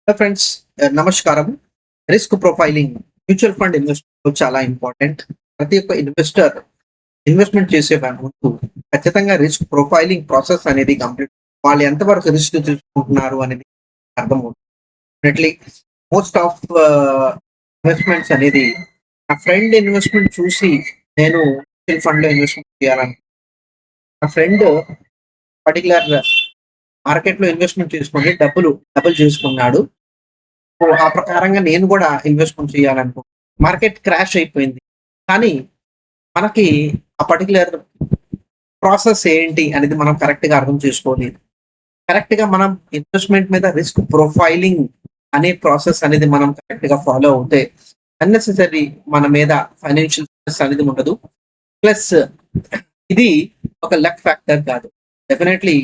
Friends, నమస్కారం. Risk profiling mutual fund investment చాలా important. ప్రతి ఒక్క ఇన్వెస్టర్ ఇన్వెస్ట్మెంట్ చేసే ముందు ఖచ్చితంగా రిస్క్ ప్రొఫైలింగ్ ప్రాసెస్ అనేది కంప్లీట్. వాళ్ళు ఎంతవరకు రిస్క్ తీసుకుంటున్నారు అనేది అర్థమవుతుంది. మోస్ట్ ఆఫ్ ఇన్వెస్ట్మెంట్స్ అనేది నా ఫ్రెండ్ ఇన్వెస్ట్మెంట్ చూసి నేను మ్యూచువల్ ఫండ్ లో ఇన్వెస్ట్మెంట్ చేయాలని నా ఫ్రెండ్ పర్టికులర్ మార్కెట్ లో ఇన్వెస్ట్మెంట్ చేసుకుని డబ్బులు చేసుకున్నాడు. సో, ఆ ప్రకారంగా నేను కూడా ఇన్వెస్ట్‌మెంట్ చేయాలనుకుంటున్నా. మార్కెట్ క్రాష్ అయిపోయింది. కానీ మనకి ఆ పర్టిక్యులర్ ప్రాసెస్ ఏంటి అనేది మనం కరెక్ట్‌గా అర్థం చేసుకోలేదు. కరెక్ట్‌గా మనం ఇన్వెస్ట్‌మెంట్ మీద రిస్క్ ప్రొఫైలింగ్ అనే ప్రాసెస్ అనేది మనం కరెక్ట్‌గా ఫాలో అవుతే అన్నెసెసరీ మన మీద ఫైనాన్షియల్ స్ట్రెస్ అనేది ఉండదు. ప్లస్ ఇది ఒక లక్ ఫ్యాక్టర్ కాదు. డెఫినైట్‌లీ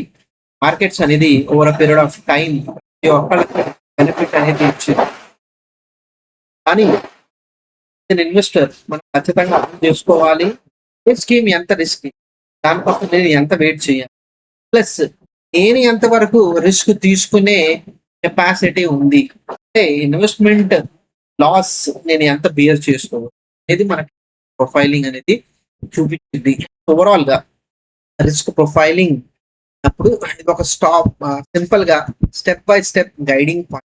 మార్కెట్స్ అనేది over a period of time ప్రతి ఒక్కళ్ళకి బెనిఫిట్ అనేది ఇచ్చింది. కానీ ఇన్వెస్టర్ మనం ఖచ్చితంగా అర్థం చేసుకోవాలి. ఏ స్కీమ్ ఎంత రిస్క్, దానికోసం నేను ఎంత వెయిట్ చేయాలి, ప్లస్ నేను ఎంతవరకు రిస్క్ తీసుకునే కెపాసిటీ ఉంది, అంటే ఇన్వెస్ట్మెంట్ లాస్ నేను ఎంత బియర్ చేసుకోవాలి అనేది మనకి ప్రొఫైలింగ్ అనేది చూపించింది. ఓవరాల్ గా రిస్క్ ప్రొఫైలింగ్ అప్పుడు ఇది ఒక సింపుల్ గా step by step guiding point.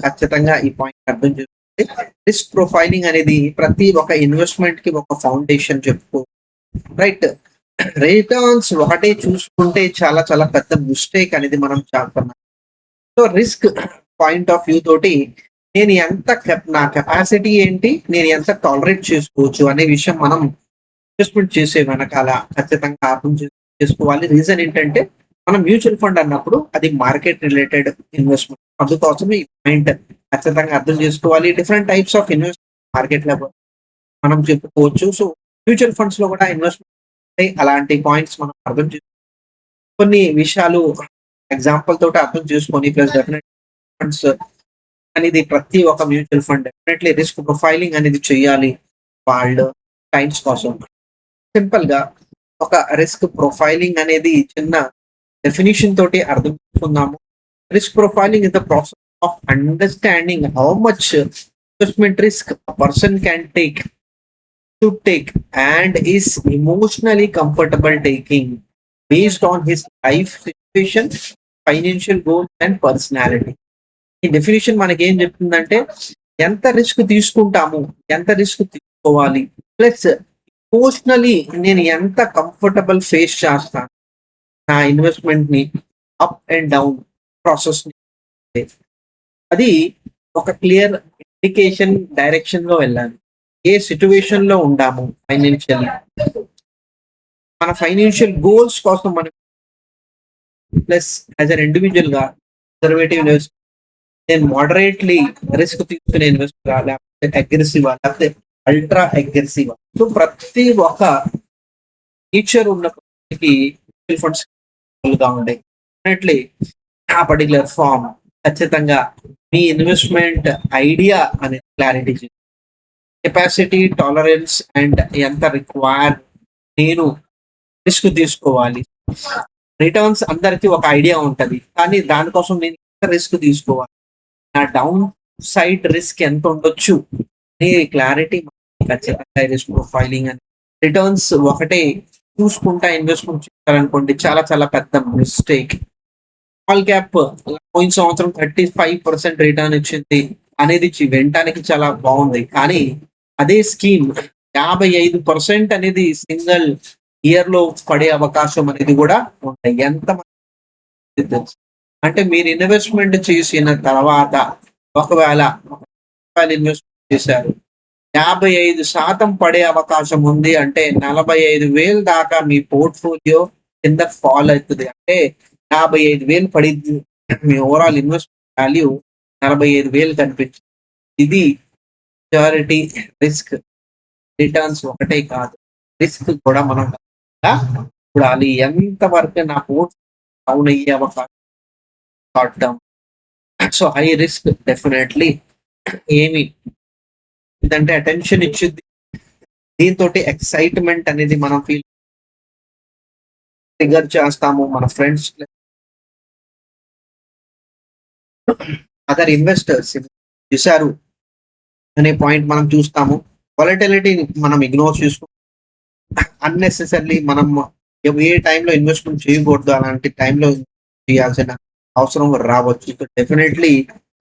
ఖచ్చితంగా ఈ పాయింట్ అర్థం చేసుకుంటే రిస్క్ ప్రొఫైలింగ్ అనేది ప్రతి ఒక్క ఇన్వెస్ట్మెంట్ కి ఒక ఫౌండేషన్ చెప్పుకో. రైట్. రిటర్న్స్ ఒకటే చూసుకుంటే చాలా చాలా పెద్ద మిస్టేక్ అనేది మనం చేస్తున్నాం. So risk point of view తోటి నేను నా కెపాసిటీ ఏంటి, నేను ఎంత టాలరేట్ చేసుకోవచ్చు అనే విషయం మనం ఇన్వెస్ట్మెంట్ చేసే వెనకాల ఖచ్చితంగా అర్థం చేసుకోవాలి. రీజన్ ఏంటంటే మనం మ్యూచువల్ ఫండ్ అన్నప్పుడు అది మార్కెట్ రిలేటెడ్ ఇన్వెస్ట్మెంట్. అందుకోసం ఈ పాయింట్ ఖచ్చితంగా అర్థం చేసుకోవాలి. Different types of investment market లో మనం చెప్పుకోవచ్చు. సో మ్యూచువల్ ఫండ్స్ లో కూడా ఇన్వెస్ట్మెంట్ అలాంటి పాయింట్స్ మనం అర్థం చేసుకో, కొన్ని విషయాలు ఎగ్జాంపుల్ తోటి అర్థం చేసుకొని ప్లస్ డెఫినెట్ ఫండ్స్ అనేది ప్రతి ఒక్క mutual fund definitely risk profiling అనేది చేయాలి వాళ్ళు క్లయింట్స్ కోసం. సింపుల్ గా ఒక రిస్క్ ప్రొఫైలింగ్ అనేది చిన్న డెఫినిషన్ తోటి అర్థం చేసుకుందాము. Risk profiling is the process of understanding how much investment risk a person can take to take and is emotionally comfortable taking based on his life situation, financial goals and personality. ఈ definition మనకి ఏం చెప్తుందంటే ఎంత risk తీసుకుంటాము, ఎంత risk తీసుకోవాలి, plus emotionally నేను ఎంత కంఫర్టబుల్ ఫేస్ చేస్తాను నా ఇన్వెస్ట్మెంట్ ని, అప్ అండ్ డౌన్ ప్రాసెస్ ని. అది ఒక క్లియర్ ఇండికేషన్ డైరెక్షన్ లో వెళ్ళాలి. ఏ సిచ్యువేషన్ లో ఉండాము ఫైనాన్షియల్, మన ఫైనాన్షియల్ గోల్స్ కోసం మనం, ప్లస్ యాజ్ అన్ ఇండివిజువల్ గా కన్సర్వేటివ్ ఇన్వెస్ట్, నేను మోడరేట్లీ రిస్క్ తీసుకునే ఇన్వెస్టర్, లేకపోతే అగ్రెసివ్, లేకపోతే అల్ట్రా అగ్రెసివ్. సో ప్రతి ఒక్క ఫీచర్ ఉన్న మ్యూచువల్ ఫండ్స్ ఉంటాయి. డెఫినెట్లీ ఆ పర్టికులర్ ఫామ్ ఖచ్చితంగా మీ ఇన్వెస్ట్మెంట్ ఐడియా అనేది క్లారిటీ, కెపాసిటీ, టాలరెన్స్ అండ్ ఎంత రిక్వైర్, నేను రిస్క్ తీసుకోవాలి. రిటర్న్స్ అందరికీ ఒక ఐడియా ఉంటది, కానీ దానికోసం నేను ఎంత రిస్క్ తీసుకోవాలి, నా డౌన్ సైడ్ రిస్క్ ఎంత ఉండొచ్చు అనే క్లారిటీ ఖచ్చితంగా రిస్క్ ప్రొఫైలింగ్ అని. రిటర్న్స్ ఒకటే చూసుకుంటా ఇన్వెస్ట్మెంట్ చేయాలనుకోండి, చాలా చాలా పెద్ద మిస్టేక్. స్మాల్ క్యాప్ పోయిన సంవత్సరం 35% రిటర్న్ ఇచ్చింది అనేది వినటానికి చాలా బాగుంది, కానీ అదే స్కీమ్ 55% అనేది సింగిల్ ఇయర్ లో పడే అవకాశం అనేది కూడా ఉంటాయి. ఎంత తెలుసు అంటే మీరు ఇన్వెస్ట్మెంట్ చేసిన తర్వాత ఒకవేళ ఇన్వెస్ట్మెంట్ చేశారు, 55% పడే అవకాశం ఉంది అంటే 45,000 దాకా మీ పోర్ట్ఫోలియో కింద ఫాల్ అవుతుంది. అంటే 55,000 పడింది, మీ ఓవరాల్ ఇన్వెస్ట్మెంట్ వాల్యూ 45,000 కనిపించింది. ఇది మెజారిటీ రిస్క్. రిటర్న్స్ ఒకటే కాదు, రిస్క్ కూడా మనం చూడాలి. ఎంత వరకు నా పోర్ట్ డౌన్ అయ్యే అవకాశం short term. So high risk definitely ఏమి ఇదంటే అటెన్షన్ ఇచ్చింది, దీంతో ఎక్సైట్మెంట్ అనేది మనం ఫీల్ ట్రిగర్ చేస్తాము మన ఫ్రెండ్స్. అదర్ ఇన్వెస్టర్స్ చేశారు అనే పాయింట్ మనం చూస్తాము. వాలటిలిటీ మనం ఇగ్నోర్ చేసుకుంటాం. అన్నెసెసరీలీ మనం ఏ టైంలో ఇన్వెస్ట్మెంట్ చేయకూడదు, అలాంటి టైంలో చేయాల్సిన అవసరం రావచ్చు. డెఫినెట్లీ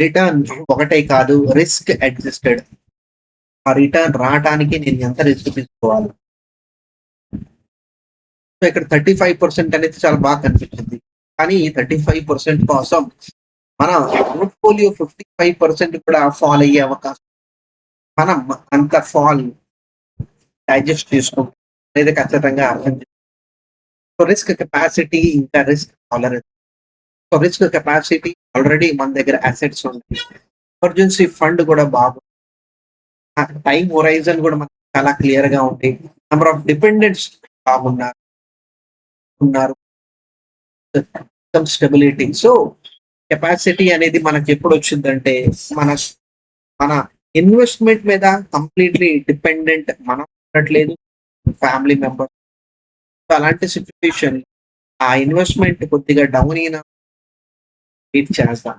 రిటర్న్ ఒకటే కాదు, రిస్క్ అడ్జస్టెడ్. ఆ రిటర్న్ రావటానికి నేను ఎంత రిస్క్ తీసుకోవాలి. సో ఇక్కడ 35% అనేది చాలా బాగా కనిపించింది. కానీ ఈ 35% కోసం మన పోర్ట్ఫోలియో 55% కూడా ఫాల్ అయ్యే అవకాశం. మనం అంత ఫాల్ డైజెస్ట్ చేసుకుంటాం అనేది ఖచ్చితంగా అర్థం చేసుకోవాలి. సో రిస్క్ కెపాసిటీ ఇంకా risk tolerance. So risk capacity already మన దగ్గర అసెట్స్ ఉన్నాయి. ఎమర్జెన్సీ ఫండ్ కూడా బాగుంది. టైం హొరైజన్ కూడా మనకు చాలా క్లియర్ గా ఉంది. నెంబర్ ఆఫ్ డిపెండెంట్స్ బాగున్నారు ఉన్నారు స్టెబిలిటీ. సో కెపాసిటీ అనేది మనకి ఎప్పుడు వచ్చిందంటే మన మన ఇన్వెస్ట్మెంట్ మీద కంప్లీట్లీ డిపెండెంట్ మనం ఉండట్లేదు, ఫ్యామిలీ మెంబర్. అలాంటి సిచ్యువేషన్ ఆ ఇన్వెస్ట్మెంట్ కొద్దిగా డౌన్ అయిన వెయిట్ చేస్తాం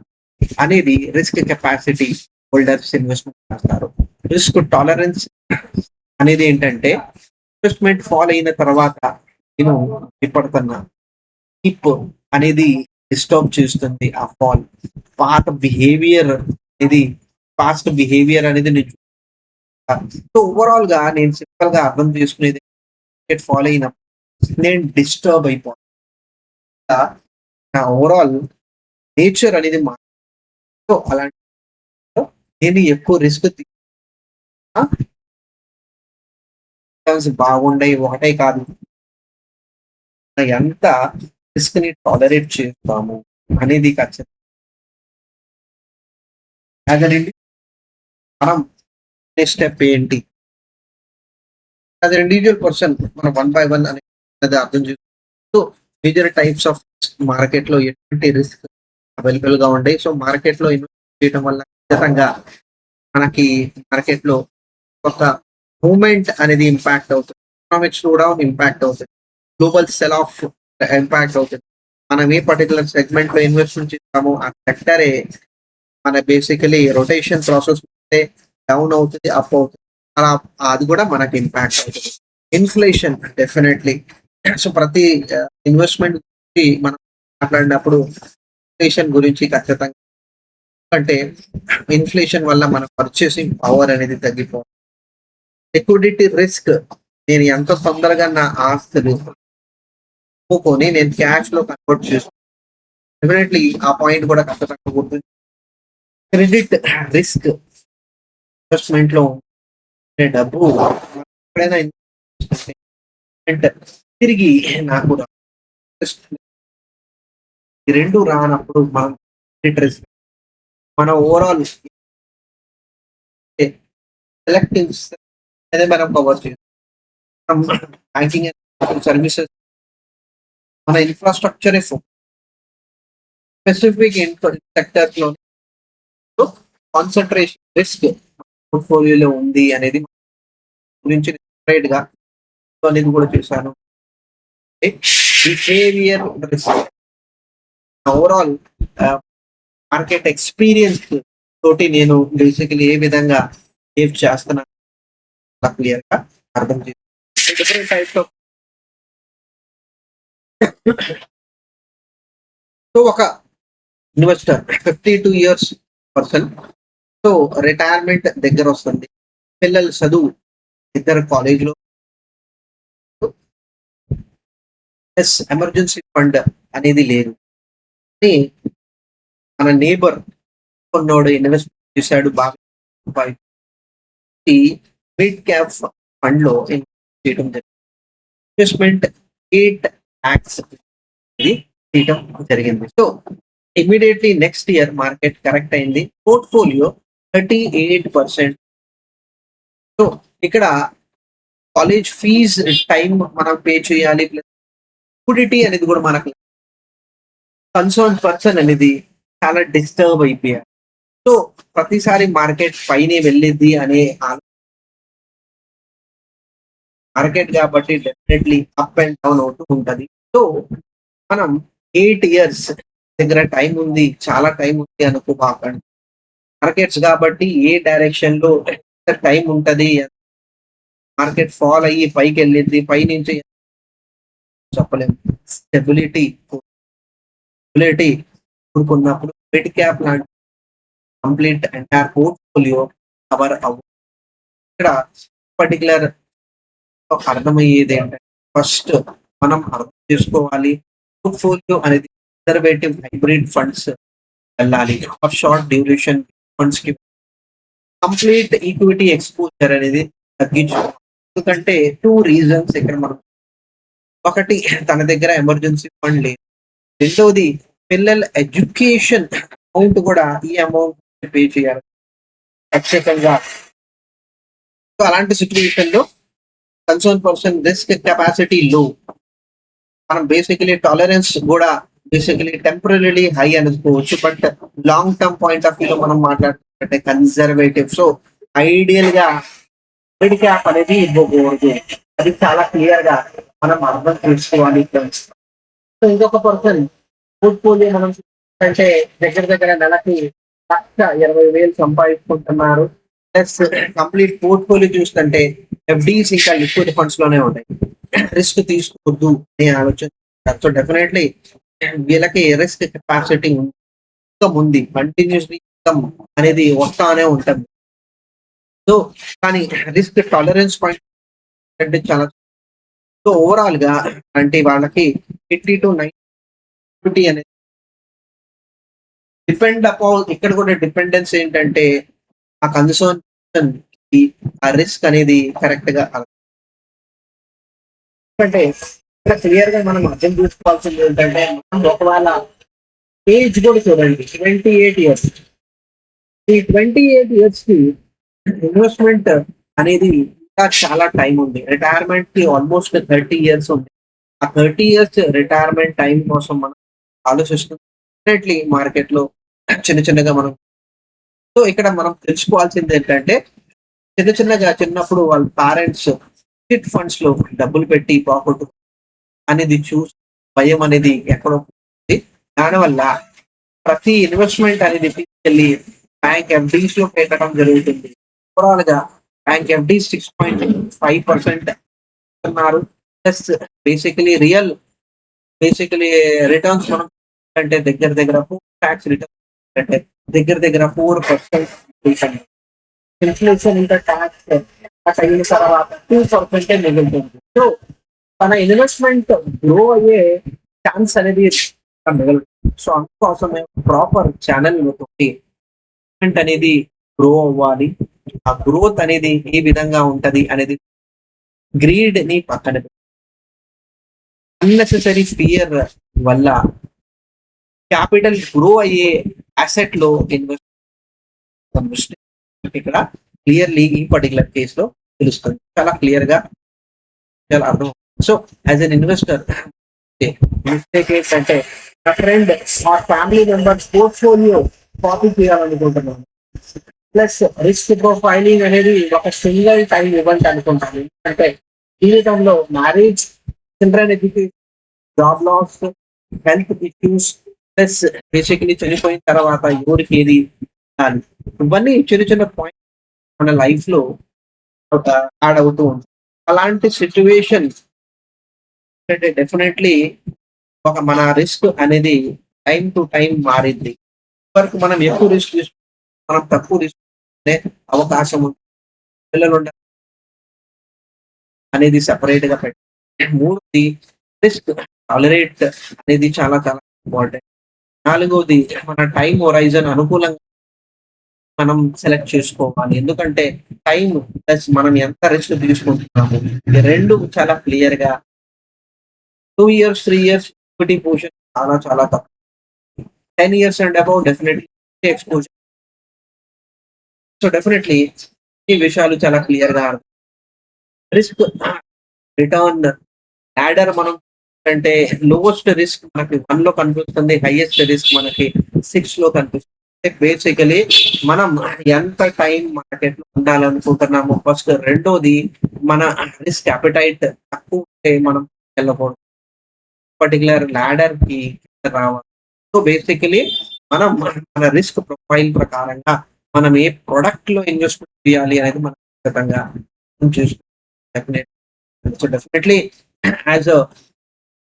అనేది రిస్క్ కెపాసిటీ హోల్డర్స్ ఇన్వెస్ట్మెంట్ చేస్తారు. రిస్క్ టాలరెన్స్ అనేది ఏంటంటే ఇన్వెస్ట్మెంట్ ఫాల్ అయిన తర్వాత నేను భయపడుతున్నా, కీప్ అనేది డిస్టర్బ్ చేస్తుంది ఆ ఫాల్. పాత బిహేవియర్ ఇది పాస్ట్ బిహేవియర్ అనేది నేను సో ఓవరాల్ గా నేను సింపుల్ గా అర్థం చేసుకునేది ఫాలో అయినప్పుడు నేను డిస్టర్బ్ అయిపోతా. నా ఓవరాల్ నేచర్ అనేది సో అలాంటి నేను ఎక్కువ రిస్క్ బాగుండే ఒకటే కాదు, ఎంత రిస్క్ ని టాలరేట్ చేస్తాము అనేది ఖచ్చితంగా అదేనండి. మనం స్టెప్ ఏంటి అది ఇండివిజువల్ పర్సన్ మనం 1 by 1 అనేది అర్థం చేసుకో. మేజర్ టైప్స్ ఆఫ్ మార్కెట్ లో ఎటువంటి రిస్క్ అవైలబుల్ గా ఉంటాయి. సో మార్కెట్ లో ఇన్వెస్ట్ చేయడం వల్ల ఖచ్చితంగా మనకి మార్కెట్ లో ఒక మూమెంట్ అనేది ఇంపాక్ట్ అవుతుంది. ఎకనామిక్ స్లో డౌన్ ఇంపాక్ట్ అవుతుంది. గ్లోబల్ సెల్ ఆఫ్ ఇంపాక్ట్ అవుతుంది. మనం ఏ పర్టికులర్ సెగ్మెంట్ లో ఇన్వెస్ట్మెంట్ చేస్తామో ఆ సెక్టరే మన బేసికలీ రొటేషన్ ప్రాసెస్ డౌన్ అవుతుంది, అప్ అవుతుంది. అలా అది కూడా మనకి ఇంపాక్ట్ అవుతుంది. Inflation definitely. సో ప్రతి ఇన్వెస్ట్మెంట్ గురించి మనం మాట్లాడినప్పుడు ఇన్ఫ్లేషన్ గురించి ఖచ్చితంగా, అంటే ఇన్ఫ్లేషన్ వల్ల మన పర్చేసింగ్ పవర్ అనేది తగ్గిపోతుంది. లిక్విడిటీ రిస్క్, నేను ఎంత తొందరగా నా ఆస్తులు అమ్ముకొని నేను క్యాష్ లో కన్వర్ట్ చేస్తాను. డెఫినెట్లీ ఆ పాయింట్ కూడా ఖచ్చితంగా గుర్తుంది. క్రెడిట్ రిస్క్, ఇన్వెస్ట్మెంట్ లో డబ్బు ఎప్పుడైనా తిరిగి నాకు ఈ రెండు రానప్పుడు మనం క్రెడిట్ రిస్క్, మన ఓవరాల్ సెలెక్టివ్స్ అనేది మనం కవర్ చేస్తాం. బ్యాంకింగ్ సర్వీసెస్ మన ఇన్ఫ్రాస్ట్రక్చర్ స్పెసిఫిక్ సెక్టర్స్ లో కాన్సన్ట్రేషన్ రిస్క్ పోర్ట్ఫోలియోలో ఉంది అనేది గురించి సెపరేట్ గా అనేది కూడా చూశాను. Behaviour risk, overall market experience తోటి నేను బేసికలీ ఏ విధంగా సేవ్ చేస్తున్నాను క్లియర్ గా అర్థం చేస్తాను. డిఫరెంట్ టైప్స్ ఆఫ్ సో ఒక investor 52 years person, so retirement దగ్గర వస్తుంది, పిల్లలు చదువు ఇద్దరు కాలేజ్ లో, ప్లస్ ఎమర్జెన్సీ ఫండ్ అనేది లేదు. మన నేబర్ కొన్నోడు ఇన్వెస్ట్ చేశాడు బాగా, మిడ్ క్యాప్ ఫండ్ లో ఇన్వెస్ట్ చేయడం జరిగింది. ఇన్వెస్ట్మెంట్ 8 lakhs చేయడం జరిగింది. So immediately next year market correct అయింది, పోర్ట్ఫోలియో 38%. సో ఇక్కడ కాలేజ్ ఫీజ్ టైం మనం పే చేయాలి, ప్లస్ లిక్విడిటీ అనేది కూడా మనకు కన్సర్న్ పర్సన్ అనేది చాలా డిస్టర్బ్ అయిపోయారు. సో ప్రతిసారి మార్కెట్ పైనే వెళ్ళింది అనే మార్కెట్ కాబట్టి డెఫినెట్లీ అప్ అండ్ డౌన్ అవుతూ ఉంటది. సో మనం 8 years దగ్గర టైం ఉంది, చాలా టైం ఉంది అనుకోబాకండి. మార్కెట్స్ కాబట్టి ఏ డైరెక్షన్ లో టైం ఉంటది, మార్కెట్ ఫాల్ అయ్యి పైకి వెళ్ళింది, పై నుంచి చెప్పలేము. స్టెబిలిటీ స్టెబిలిటీ కోరుకున్నప్పుడు మిడ్ క్యాప్ లాంటి కంప్లీట్ ఎంటైర్ పోర్ట్ఫోలియో కవర్ అవ్వ. ఇక్కడ పర్టికులర్ అర్థమయ్యేది ఏంటంటే ఫస్ట్ మనం అర్థం చేసుకోవాలి పోర్ట్ఫోలియో అనేది కన్జర్వేటివ్ హైబ్రిడ్ ఫండ్స్ వెళ్ళాలి. ఆఫ్ షార్ట్ డ్యూరేషన్ ఫండ్స్ కి కంప్లీట్ ఈక్విటీ ఎక్స్పోజర్ అనేది తగ్గించుకోవాలి. ఎందుకంటే టూ రీజన్స్ ఇక్కడ మనం, ఒకటి తన దగ్గర ఎమర్జెన్సీ ఫండ్ లేదు, రెండవది పిల్లల ఎడ్యుకేషన్ అమౌంట్ కూడా ఈ అమౌంట్ పే చేయాలి ఖచ్చితంగా. సో అలాంటి సిచ్యువేషన్ లో కన్సర్న్ పర్సన్ రిస్క్ కెపాసిటీ లో, మనం బేసికలీ టాలరెన్స్ కూడా బేసికలీ టెంపరీ హై అనుకోవచ్చు, but long term point of వ్యూలో మనం మాట్లాడుతుంటే కన్జర్వేటివ్. సో ఐడియల్ గా మిడ్ క్యాప్ అనేది ఇవ్వకూడదు, అది చాలా క్లియర్ గా మనం అర్థం చేసుకోవాలి. సో ఇంకొక పర్సన్ పోర్ట్ఫోలియో మనం అంటే దగ్గర దగ్గర నెలకి 1,20,000 సంపాదించుకుంటున్నారు. ప్లస్ కంప్లీట్ పోర్ట్ఫోలియో చూస్తుంటే ఎఫ్డీస్ ఇంకా లిక్విడ్ ఫండ్స్ లోనే ఉంటాయి, రిస్క్ తీసుకోవద్దు అనే ఆలోచన. సో డెఫినెట్లీ వీళ్ళకి రిస్క్ కెపాసిటీ ఉంది, కంటిన్యూస్లీ ఇన్కమ్ అనేది వస్తానే ఉంటుంది. సో కానీ రిస్క్ టాలరెన్స్ పాయింట్ అంటే చాలా. సో ఓవరాల్ గా అంటే వాళ్ళకి 80 to 90 అనేది డిపెండ్ అపాన్, ఇక్కడ కూడా డిపెండెన్స్ ఏంటంటే ఆ కన్సర్న్ ఆ రిస్క్ అనేది కరెక్ట్ గా. ఎందుకంటే ఇక్కడ క్లియర్ గా మనం అర్థం చేసుకోవాల్సింది ఏంటంటే మనం ఒకవేళ ఏజ్ కూడా చూడండి 28 ఇయర్స్, ఈ 28 ఇయర్స్ కి ఇన్వెస్ట్మెంట్ అనేది ఇంకా చాలా టైం ఉంది. రిటైర్మెంట్ కి ఆల్మోస్ట్ 30 ఇయర్స్ ఉంది. ఆ 30 ఇయర్స్ రిటైర్మెంట్ టైం కోసం మనం ఆలోచిస్తున్నట్లీ మార్కెట్ లో చిన్న చిన్నగా మనం. సో ఇక్కడ మనం తెలుసుకోవాల్సింది ఏంటంటే చిన్నప్పుడు వాళ్ళ పేరెంట్స్ చిట్ ఫండ్స్ లో డబ్బులు పెట్టి పోగొట్టు అనేది చూసి భయం అనేది ఎక్కడో ఉంది. దానివల్ల ప్రతి ఇన్వెస్ట్మెంట్ అనేది తీసుకెళ్లి బ్యాంక్ ఎఫ్డీస్ లో పెట్టడం జరుగుతుంది. ఓవరాల్ గా బ్యాంక్ ఎఫ్డీ 6.5% ఉన్నారు. ప్లస్ బేసికలీ రిటర్న్స్ మనం అంటే దగ్గర దగ్గర ట్యాక్స్ రిటర్న్ అంటే దగ్గర 4%. ఇన్ఫ్లేషన్ ఇంకా ట్యాక్స్ అయిన తర్వాత 2% మిగులుతుంది. సో తన ఇన్వెస్ట్మెంట్ గ్రో అయ్యే ఛాన్స్ అనేది మిగులుతుంది. సో అందుకోసమే ప్రాపర్ ఛానల్ తోటి అనేది గ్రో అవ్వాలి. ఆ గ్రోత్ అనేది ఏ విధంగా ఉంటది అనేది గ్రీడ్ ని పక్కన అన్నెసెసరీ ఫియర్ వల్ల క్యాపిటల్ గ్రో అయ్యే అసెట్ లో ఇన్వెస్ట్ ఇక్కడ క్లియర్లీ ఈ పర్టికులర్ కేస్ లో తెలుస్తుంది, చాలా క్లియర్ గా చాలా అర్థం. So as an investor mistake ఏంటంటే నా ఫ్రెండ్ మా ఫ్యామిలీ మెంబర్స్ పోర్ట్ఫోలియో కాపీ చేయాలనుకుంటున్నాను. ప్లస్ రిస్క్ ప్రొఫైలింగ్ అనేది ఒక సింగిల్ టైం ఈవెంట్ అనుకుంటాను. ఎందుకంటే జీవితంలో marriage, children education, job loss, health issues, plus basically చనిపోయిన తర్వాత ఎవరికి ఏది ఇవ్వాలి, ఇవన్నీ చిన్న చిన్న పాయింట్ మన లైఫ్ లో ఒక యాడ్ అవుతూ ఉంటుంది. అలాంటి సిచ్యువేషన్ అంటే డెఫినెట్లీ ఒక మన రిస్క్ అనేది టైం టు టైం మారింది. వరకు మనం ఎక్కువ రిస్క్ తీసుకుంటే మనం తక్కువ రిస్క్ అవకాశం ఉంది. పిల్లలు అనేది సెపరేట్ గా పెట్టి, మూడోది రిస్క్ టాలరేట్ అనేది చాలా చాలా ఇంపార్టెంట్. నాలుగోది మన టైం హొరైజన్ అనుకూలంగా మనం సెలెక్ట్ చేసుకోవాలి. ఎందుకంటే టైం ప్లస్ మనం ఎంత రిస్క్ తీసుకుంటున్నాము ఈ రెండు చాలా క్లియర్ గా 2 years 3 years ఈక్విటీ పొజిషన్ చాలా చాలా తక్కువ. 10 years and above definitely exposure. So definitely ఈ విషయాలు చాలా క్లియర్ గా రిస్క్ రిటర్న్ యాడర్ మనం అంటే లోవెస్ట్ రిస్క్ మనకి 1 లో కనిపిస్తుంది, హైయెస్ట్ రిస్క్ మనకి 6 లో కనిపిస్తుంది. బేసికలీ మనం ఎంత టైం మార్కెట్ లో ఉండాలనుకుంటున్నాము ఫస్ట్, రెండోది మన రిస్క్ అపెటైట్ తక్కువ ఉంటే మనం వెళ్ళకూడదు, పర్టికులర్ ల్యాడర్ కి రావాలి. సో బేసికలీ మనం మన రిస్క్ ప్రొఫైల్ ప్రకారంగా మనం ఏ ప్రొడక్ట్ లో ఇన్వెస్ట్మెంట్ చేయాలి అనేది మనం ఖచ్చితంగా చూసుకోవాలి. So definitely as a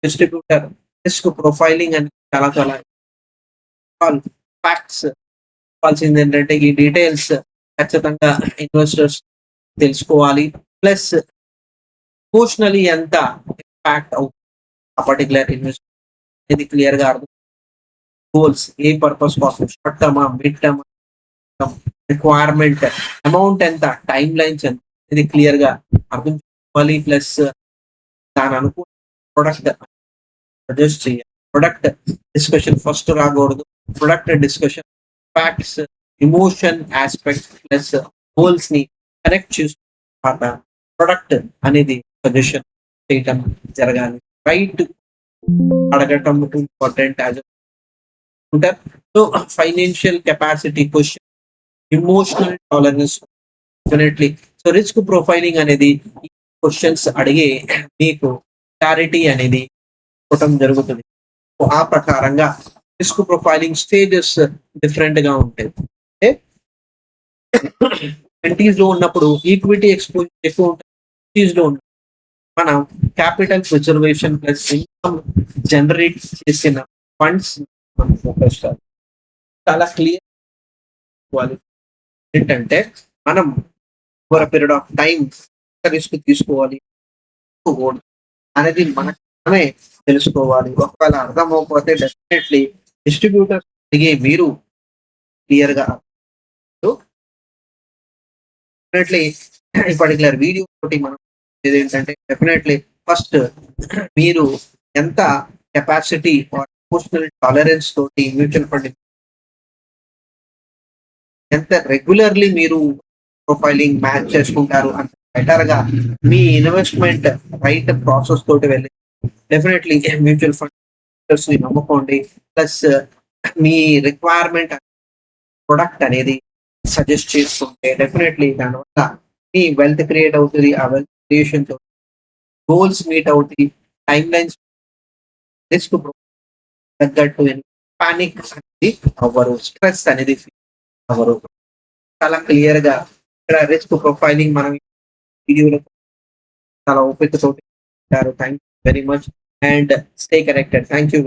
distributor risk profiling అని చాలా చాలా ఫ్యాక్ట్స్ కావాల్సింది ఏంటంటే ఈ డీటెయిల్స్ ఖచ్చితంగా ఇన్వెస్టర్స్ తెలుసుకోవాలి. ప్లస్ ఎమోషనలీ ఎంత ఇంపాక్ట్ అవుతుంది ఆ పర్టికులర్ ఇన్వెస్ట్మెంట్ అనేది క్లియర్ గా అర్థం. గోల్స్ ఏ పర్పస్ కోసం, short term, mid term, requirement, amount ఎంత, టైం లైన్స్ ఎంత, ఇది క్లియర్ గా అర్థం చేసుకోవాలి. ప్లస్ దాని అనుకూల ప్రొడక్ట్ సజెస్ట్ చేయాలి. ప్రొడక్ట్ డిస్కషన్ ఫస్ట్ రాకూడదు. Product discussion facts, emotion aspects plus goals ని కనెక్ట్ చేసుకున్న ప్రొడక్ట్ అనేది సజెషన్ చేయటం జరగాలి. రైట్ అడగటం important as so financial capacity question, emotional tolerance definitely. So risk profiling అనేది ఈ క్వశ్చన్స్ అడిగే మీకు క్లారిటీ అనేది ఇవ్వటం జరుగుతుంది. సో ఆ ప్రకారంగా రిస్క్ ప్రొఫైలింగ్ స్టేజెస్ డిఫరెంట్ గా ఉంటాయి. అంటే 20s లో ఉన్నప్పుడు ఈక్విటీ ఎక్స్పోజర్ ఎక్కువ ఉంటుంది. 50s లో ఉన్నప్పుడు మనం capital preservation plus income generate చేసిన ఫండ్స్ మనం ఫోకస్ చేయాలి. చాలా క్లియర్ ఏంటంటే మనం over period of time risk తీసుకోవాలి అనేది మనమే తెలుసుకోవాలి. ఒకవేళ అర్థం అవ్వకపోతే డెఫినెట్లీ డిస్ట్రిబ్యూటర్ అడిగే మీరు క్లియర్ గా డెఫినెట్లీ ఈ పర్టికులర్ వీడియో తోటి మనం ఏంటంటే డెఫినెట్లీ ఫస్ట్ మీరు ఎంత కెపాసిటీ ఎమోషనల్ టాలరెన్స్ తోటి మ్యూచువల్ ఫండ్ ఎంత రెగ్యులర్లీ మీరు ప్రొఫైలింగ్ మ్యాచ్ చేసుకుంటారు అంత బెటర్ గా మీ ఇన్వెస్ట్మెంట్ రైట్ ప్రాసెస్ తోటి వెళ్ళి డెఫినెట్లీ మ్యూచువల్ ఫండ్స్ ని నమ్ముకోండి. ప్లస్ మీ రిక్వైర్మెంట్ ప్రొడక్ట్ అనేది సజెస్ట్ చేసుకుంటే డెఫినెట్లీ దానివల్ల మీ వెల్త్ క్రియేట్ అవుతుంది. ఆ వెల్త్ క్రియేషన్ తో గోల్స్ మీట్ అవుతాయి. టైం లైన్స్ రిస్క్ తగ్గట్టు పానిక్ అనేది అవ్వరు, స్ట్రెస్ అనేది అవ్వరు. చాలా క్లియర్ గా ఇక్కడ రిస్క్ ప్రొఫైలింగ్ మనం వీడియోలో చాలా ఓపిక తోటి thank you very much and stay connected. Thank you.